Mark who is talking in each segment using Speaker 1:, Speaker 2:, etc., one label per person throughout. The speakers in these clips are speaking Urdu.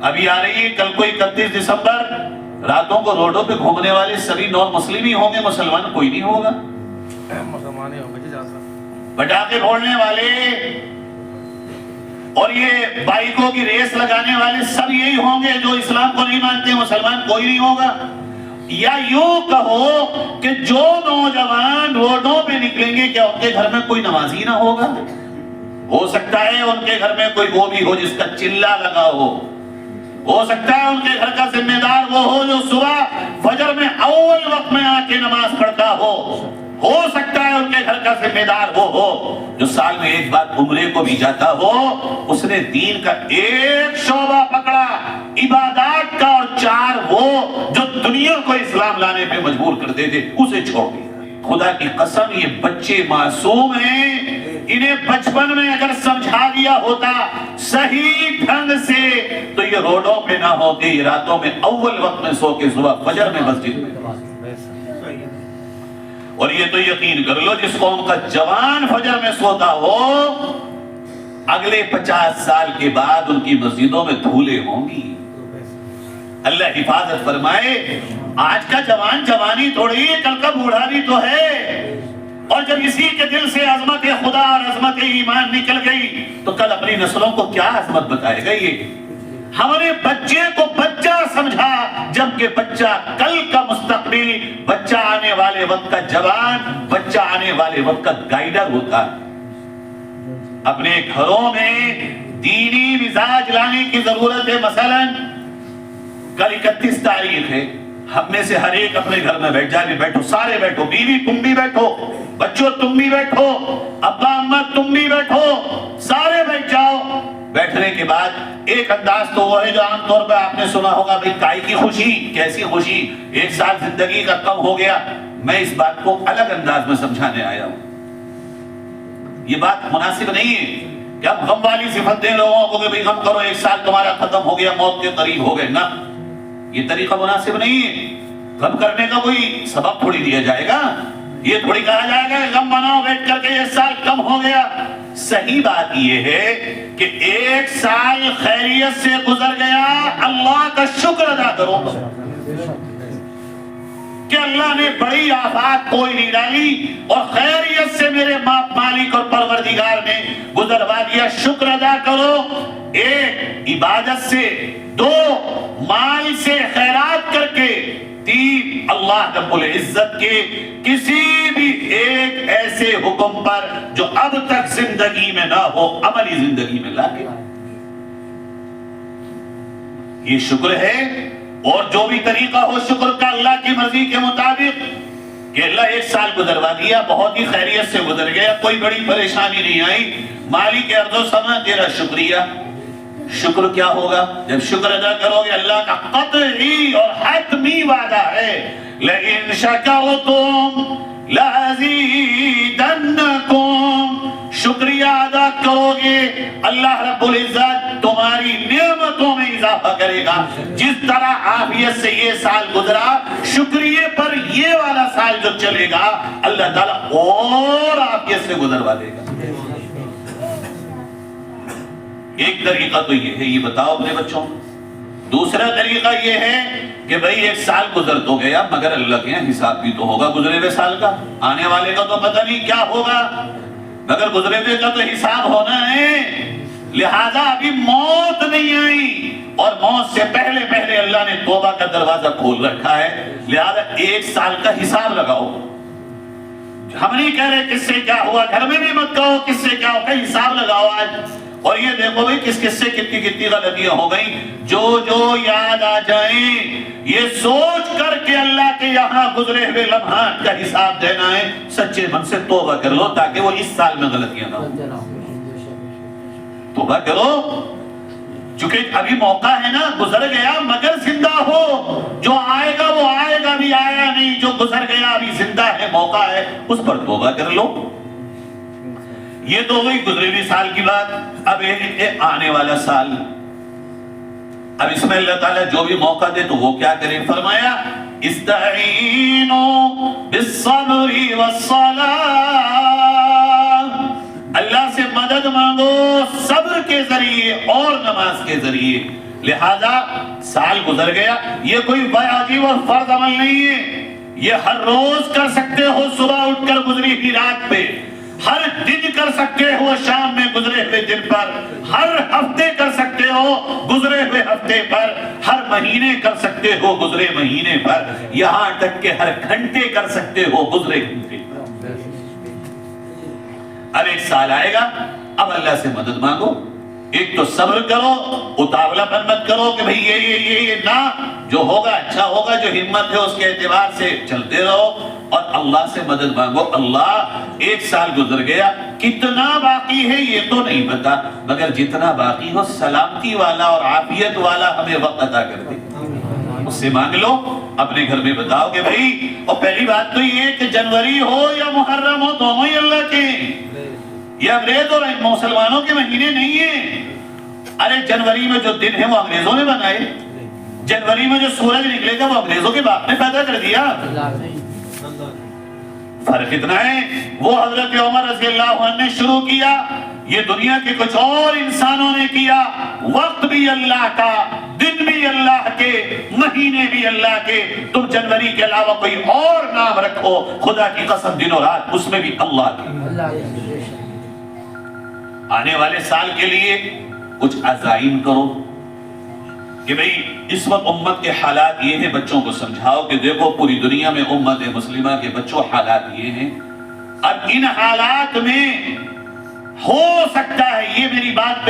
Speaker 1: ابھی آ رہی ہے کل کو 31 دسمبر، راتوں کو روڈوں پہ گھومنے والے سبھی نان مسلم ہی ہوں گے، مسلمان کوئی نہیں ہوگا. پٹاخے پھوڑنے والے اور یہ بائکوں کی ریس لگانے والے سب یہی ہوں گے جو اسلام کو نہیں مانتے، مسلمان کوئی نہیں ہوگا. یا یوں کہو کہ جو نوجوان روڈوں پہ نکلیں گے، کیا ان کے گھر میں کوئی نمازی نہ ہوگا؟ ہو سکتا ہے ان کے گھر میں کوئی وہ بھی ہو جس کا چلہ لگا ہو سکتا ہے ان کے گھر کا ذمہ دار وہ ہو جو صبح فجر میں اول وقت میں آ کے نماز پڑھتا ہو سکتا ہے ان کے گھر کا ذمہ دار وہ ہو جو سال میں ایک بار عمرے کو بھی جاتا ہو. اس نے دین کا ایک شعبہ پکڑا عبادات کا، اور 4 وہ جو دنیا کو اسلام لانے پہ مجبور کرتے تھے اسے چھوڑ دیا. خدا کی قسم یہ بچے معصوم ہیں، انہیں بچپن میں اگر سمجھا دیا ہوتا صحیح ڈھنگ سے تو یہ روڈوں پہ نہ ہوتے، یہ راتوں میں اول وقت میں سو کے صبح فجر میں مسجد میں. اور یہ تو یقین کر لو جس قوم کا جوان فجر میں سوتا ہو، اگلے 50 سال کے بعد ان کی مسجدوں میں دھولیں ہوں گی. اللہ حفاظت فرمائے. آج کا جوان جوانی تھوڑی ہے، کل کا بوڑھا بھی تو ہے. اور جب اسی کے دل سے عظمت خدا اور عظمت ایمان نکل گئی تو کل اپنی نسلوں کو کیا عظمت بتائے گا؟ یہ ہم نے بچے کو بچہ سمجھا، جبکہ بچہ کل کا مستقبل، بچہ آنے والے وقت کا جوان، بچہ آنے والے وقت کا گائیڈر ہوتا ہے. اپنے گھروں میں دینی مزاج لانے کی ضرورت ہے. مثلا کل 31 تاریخ ہے، ہم میں سے ہر ایک اپنے گھر میں بیٹھ جائے، بیٹھو سارے بیٹھو، بیوی تم بھی بیٹھو، بچوں تم بھی بیٹھو، ابا اماں تم بھی بیٹھو، سارے بیٹھ جاؤ. بیٹھنے کے بعد ایک انداز تو وہ ہے جو عام طور پہ آپ نے سنا ہوگا، بھئی کائی کی خوشی، کیسی خوشی، 1 سال زندگی کا کم ہو گیا. میں اس بات کو الگ انداز میں سمجھانے آیا ہوں. یہ بات مناسب نہیں ہے کہ ہم غم والی صفت دیں لوگوں کو کہ بھئی غم کرو، 1 سال تمہارا ختم ہو گیا، موت کے قریب ہو گئے. نہ، یہ طریقہ مناسب نہیں ہے. غم کرنے کا کوئی سبب تھوڑی دیا جائے گا، یہ تھوڑی کہا جائے گا غم مناؤ بیٹھ کر کے 1 سال کم ہو گیا. صحیح بات یہ ہے کہ 1 سال خیریت سے گزر گیا، اللہ کا شکر ادا کرو کہ اللہ نے بڑی آفات کوئی نہیں ڈالی اور خیریت سے میرے مالک اور پروردگار نے گزروا دیا. شکر ادا کرو. 1 عبادت سے، 2 مال سے خیرات کر کے، 3 اللہ رب العزت کے کسی بھی ایک ایسے حکم پر جو اب تک زندگی میں نہ ہو عملی زندگی میں لا کے. یہ شکر ہے. اور جو بھی طریقہ ہو شکر کا اللہ کی مرضی کے مطابق کہ اللہ 1 سال گزروا دیا، بہت ہی خیریت سے گزر گیا، کوئی بڑی پریشانی نہیں آئی. مالک ارض و سما تیرا شکریہ. شکر کیا ہوگا جب شکر ادا کرو گے؟ اللہ کا قطعی اور حتمی وعدہ ہے، لئن شکرتم لازیدنکم. شکریہ ادا کرو گے اللہ رب العزت تمہاری نعمتوں میں اضافہ کرے گا. جس طرح عافیت سے یہ سال گزرا، شکریہ پر یہ والا سال جو چلے گا اللہ تعالیٰ اور عافیت سے گزروا دے گا. ایک طریقہ تو یہ ہے، یہ بتاؤ اپنے بچوں. دوسرا طریقہ یہ ہے کہ بھئی 1 سال گزر تو گیا، مگر اللہ کے یہاں حساب بھی تو ہوگا گزرے ہوئے سال کا. آنے والے کا تو پتہ نہیں کیا ہوگا، مگر گزرے ہوئے کا تو حساب ہونا ہے. لہذا ابھی موت نہیں آئی اور موت سے پہلے پہلے اللہ نے توبہ کا دروازہ کھول رکھا ہے. لہذا 1 سال کا حساب لگاؤ. ہم نہیں کہہ رہے کس سے کیا ہوا، گھر میں بھی مت کہو کس سے کیا ہوا، حساب لگاؤ آج. اور یہ دیکھو بھئی کس کس سے کتنی کتنی غلطیاں ہو گئیں، جو یاد آ جائیں. یہ سوچ کر کے اللہ کے یہاں گزرے ہوئے لمحات کا حساب دینا ہے. سچے من سے توبہ کر لو تاکہ وہ اس سال میں غلطیاں نہ ہو. توبہ کرو، چونکہ ابھی موقع ہے نا. گزر گیا مگر زندہ ہو. جو آئے گا وہ آئے گا، بھی آیا نہیں. جو گزر گیا ابھی زندہ ہے، موقع ہے، اس پر توبہ کر لو. یہ تو ہوئی گزرے ہوئے سال کی بات. اب آنے والا سال، اب اس میں اللہ تعالیٰ جو بھی موقع دے تو وہ کیا کرے؟ فرمایا استعینوا بالصبر والصلاة. اللہ سے مدد مانگو صبر کے ذریعے اور نماز کے ذریعے. لہذا سال گزر گیا، یہ کوئی واجب اور فرض عمل نہیں ہے، یہ ہر روز کر سکتے ہو صبح اٹھ کر گزری ہوئی رات پہ، ہر دن کر سکتے ہو شام میں گزرے ہوئے دن پر، ہر ہفتے کر سکتے ہو گزرے ہوئے ہفتے پر، ہر مہینے کر سکتے ہو گزرے مہینے پر، یہاں تک کہ ہر گھنٹے کر سکتے ہو گزرے گھنٹے پر۔ اب ایک سال آئے گا، اب اللہ سے مدد مانگو، ایک تو صبر کرو، اتاولا پن مت کرو کہ بھئی یہ نہ، جو ہوگا اچھا ہوگا، جو ہمت ہے اس کے اعتبار سے چلتے رہو، اور اللہ سے مدد مانگو۔ اللہ ایک سال گزر گیا، کتنا باقی ہے یہ تو نہیں پتا، مگر جتنا باقی ہو سلامتی والا اور عافیت والا ہمیں وقت عطا کر دے، اس سے مانگ لو، اپنے گھر میں بتاؤ کہ بھئی، اور پہلی بات تو یہ کہ جنوری ہو یا محرم ہو دونوں ہی اللہ کے، یہ انگریز اور مسلمانوں کے مہینے نہیں ہیں۔ ارے جنوری میں جو دن ہے وہ انگریزوں نے بنائے، جنوری میں جو سورج نکلے گا وہ انگریزوں کے باپ نے پیدا کر دیا۔ فرق اتنا ہے، وہ حضرت عمر رضی اللہ عنہ نے شروع کیا، یہ دنیا کے کچھ اور انسانوں نے کیا، وقت بھی اللہ کا، دن بھی اللہ کے، مہینے بھی اللہ کے، تم جنوری کے علاوہ کوئی اور نام رکھو، خدا کی قسم دن و رات اس میں بھی اللہ کی۔ آنے والے سال کے لیے کچھ عزائم کرو کہ بھئی اس وقت امت کے حالات یہ ہیں، بچوں کو سمجھاؤ کہ دیکھو پوری دنیا میں امت مسلمہ کے بچوں حالات یہ ہیں، اب ان حالات میں ہو سکتا ہے، یہ میری بات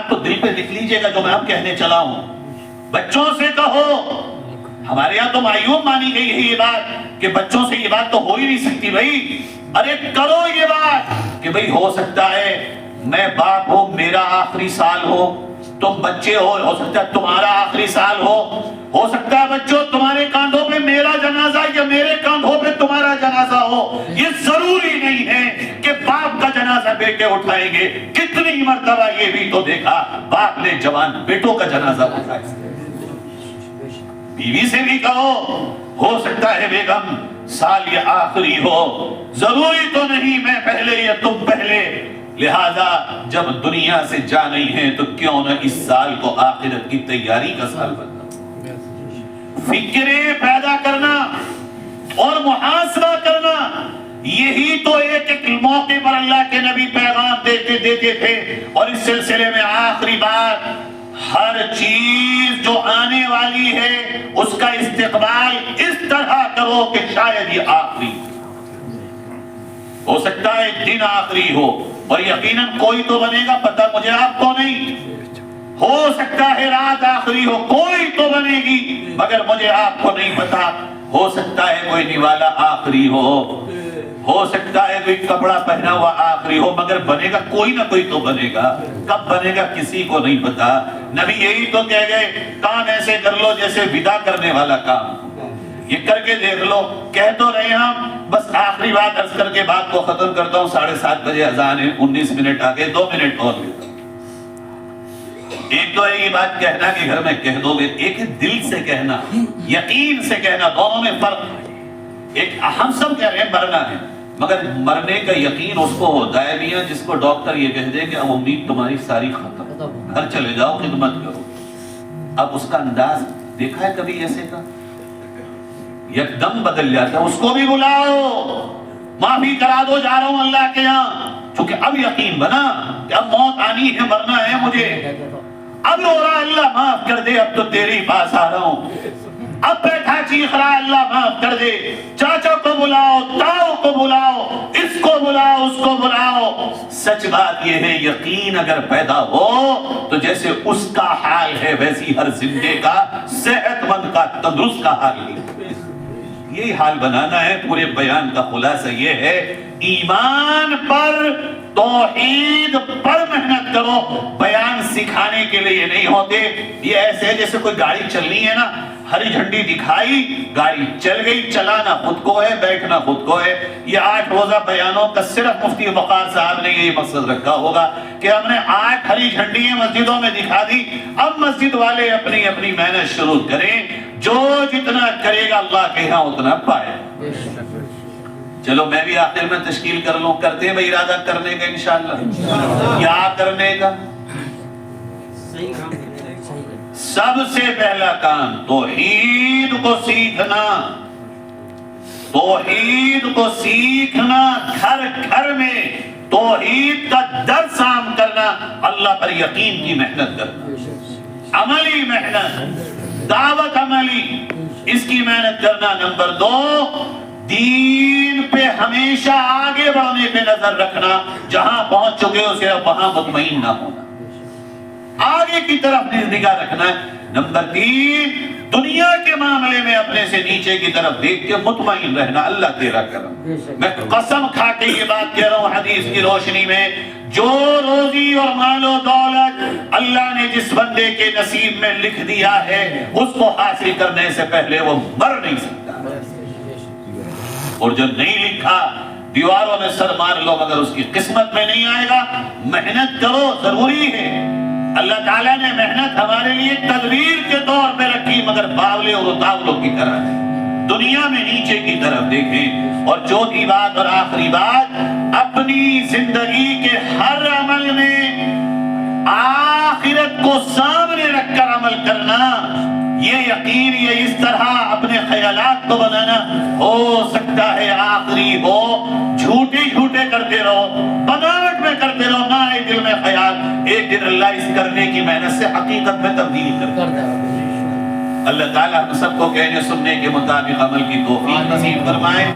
Speaker 1: کو دل پہ لکھ لیجئے گا جو میں اب کہنے چلا ہوں، بچوں سے کہو، ہمارے یہاں تو معیوب مانی گئی ہے یہ بات کہ بچوں سے یہ بات تو ہو ہی نہیں سکتی بھئی، ارے کرو یہ بات کہ بھئی ہو سکتا ہے میں باپ ہوں، میرا آخری سال ہو، تم بچے ہو سکتا ہے تمہارا آخری سال ہو سکتا ہے بچوں تمہارے کاندھوں پہ میرا جنازہ یا میرے کاندھوں پہ تمہارا جنازہ ہو، یہ ضروری نہیں ہے کہ باپ کا جنازہ بیٹے اٹھائیں گے، کتنی مرتبہ یہ بھی تو دیکھا باپ نے جوان بیٹوں کا جنازہ اٹھایا۔ بیوی سے بھی کہو، ہو سکتا ہے بیگم سال یہ آخری ہو، ضروری تو نہیں میں پہلے یا تم پہلے، لہذا جب دنیا سے جا نہیں ہے تو کیوں نہ اس سال کو آخرت کی تیاری کا سال بننا، فکریں پیدا کرنا اور محاسبہ کرنا، یہی تو ایک ایک موقع پر اللہ کے نبی پیغام دیتے تھے۔ اور اس سلسلے میں آخری بات، ہر چیز جو آنے والی ہے اس کا استقبال اس طرح کرو کہ شاید یہ آخری ہو سکتا ہے، دن آخری ہو، اور یقیناً کوئی تو بنے گا، پتہ مجھے آپ کو نہیں، ہو سکتا ہے رات آخری ہو، کوئی تو بنے گی مگر مجھے آپ کو نہیں پتا، ہو سکتا ہے کوئی نوالا آخری ہو سکتا ہے کوئی کپڑا پہنا ہوا آخری ہو، مگر بنے گا کوئی نہ کوئی تو بنے گا، کب بنے گا کسی کو نہیں پتا۔ نبی یہی تو کہہ گئے، کام ایسے کر لو جیسے ودا کرنے والا کام، یہ کر کے دیکھ لو، کہہ تو رہے ہم، بس آخری بات عرض کر کے بات کو ختم کرتا ہوں، 7:30 بجے اذان ہے، 19 منٹ آگے، 2 منٹ اور لیتا ہوں۔ ایک تو ہے یہ بات کہنا کہ گھر میں کہہ دو گے، ایک ہے دل سے کہنا، یقین سے کہنا، دونوں میں فرق ہے۔ ایک ہم سب کہہ رہے ہیں مرنا ہے، مگر مرنے کا یقین اس کو ہوتا ہے میاں جس کو ڈاکٹر یہ کہہ دے کہ اب امید تمہاری ساری ختم، گھر چلے جاؤ خدمت کرو۔ اب اس کا انداز دیکھا ہے کبھی ایسے کا؟ یک دم بدل جاتا ہے، اس کو بھی بلاؤ، معافی کرا دو، جا رہا ہوں اللہ کے یہاں، چونکہ اب یقین بنا کہ اب موت آنی ہے، مرنا ہے مجھے، اب رو رہا اللہ معاف کر دے، اب تو تیرے پاس آ رہا ہوں، اب بیٹھا چیخ رہا اللہ معاف کر دے، چاچا کو بلاؤ، تاؤ کو بلاؤ، اس کو بلاؤ، اس کو بلاؤ۔ سچ بات یہ ہے یقین اگر پیدا ہو تو جیسے اس کا حال ہے ویسی ہر زندے کا، صحت مند کا، تندرست کا حال ہے، یہی حال بنانا ہے۔ پورے بیان کا خلاصہ یہ ہے، ایمان پر، توحید پر محنت کرو، بیان سکھانے کے لیے نہیں ہوتے، یہ ایسے ہے جیسے کوئی گاڑی چلنی ہے نا، ہری جھنڈی دکھائی، گاڑی چل گئی، چلانا خود کو ہے، بیٹھنا خود کو ہے۔ یہ 8 روزہ بیانوں کا صرف مفتی وقار صاحب نے یہی مقصد رکھا ہوگا کہ ہم نے 8 ہری جھنڈیاں مسجدوں میں دکھا دی، اب مسجد والے اپنی اپنی محنت شروع کریں، جو جتنا کرے گا اللہ کے ہاں اتنا پائے۔ چلو میں بھی آخر میں تشکیل کر لوں، کرتے ہیں بھائی ارادہ کرنے کا انشاءاللہ، کیا کرنے کا؟ سب سے پہلا کام توحید کو سیکھنا، توحید کو سیکھنا، گھر گھر میں توحید کا درس عام کرنا، اللہ پر یقین کی محنت کرنا، عملی محنت، دعوت عملی، اس کی محنت کرنا۔ نمبر 2، دین پہ ہمیشہ آگے بڑھنے پہ نظر رکھنا، جہاں پہنچ چکے ہو صرف وہاں مطمئن نہ ہونا، آگے کی طرف نگاہ رکھنا ہے۔ نمبر 3، دنیا کے معاملے میں اپنے سے نیچے کی طرف دیکھ کے مطمئن رہنا، اللہ تیرا کرم۔ میں قسم کھا کے یہ بات کہہ رہا ہوں حدیث کی روشنی میں، جو روزی اور مال و دولت اللہ نے جس بندے کے نصیب میں لکھ دیا ہے، اس کو حاصل کرنے سے پہلے وہ مر نہیں سکتا، اور جو نہیں لکھا دیواروں میں سر مار لو، مگر اس کی قسمت میں نہیں آئے گا۔ محنت کرو، ضروری ہے۔ اللہ تعالیٰ نے محنت ہمارے لیے تدبیر کے طور پہ رکھی، مگر باولے اور اتاولوں کی طرح ہے۔ دنیا میں نیچے کی طرف دیکھیں۔ اور چوتھی بات اور آخری بات، اپنی زندگی کے ہر عمل میں آخرت کو سامنے رکھ کر عمل کرنا، یہ یقین، یہ اس طرح اپنے خیالات کو بنانا۔ ہو سکتا ہے آخری ہو، جھوٹے جھوٹے کرتے رہو، بناوٹ میں کرتے رہو، نہ آئے دل میں خیال، ایک دن اللہ اس کرنے کی محنت سے حقیقت میں تبدیل کرتا ہے۔ اللہ تعالیٰ ہم سب کو کہنے سننے کے مطابق عمل کی توفیق نصیب فرمائے۔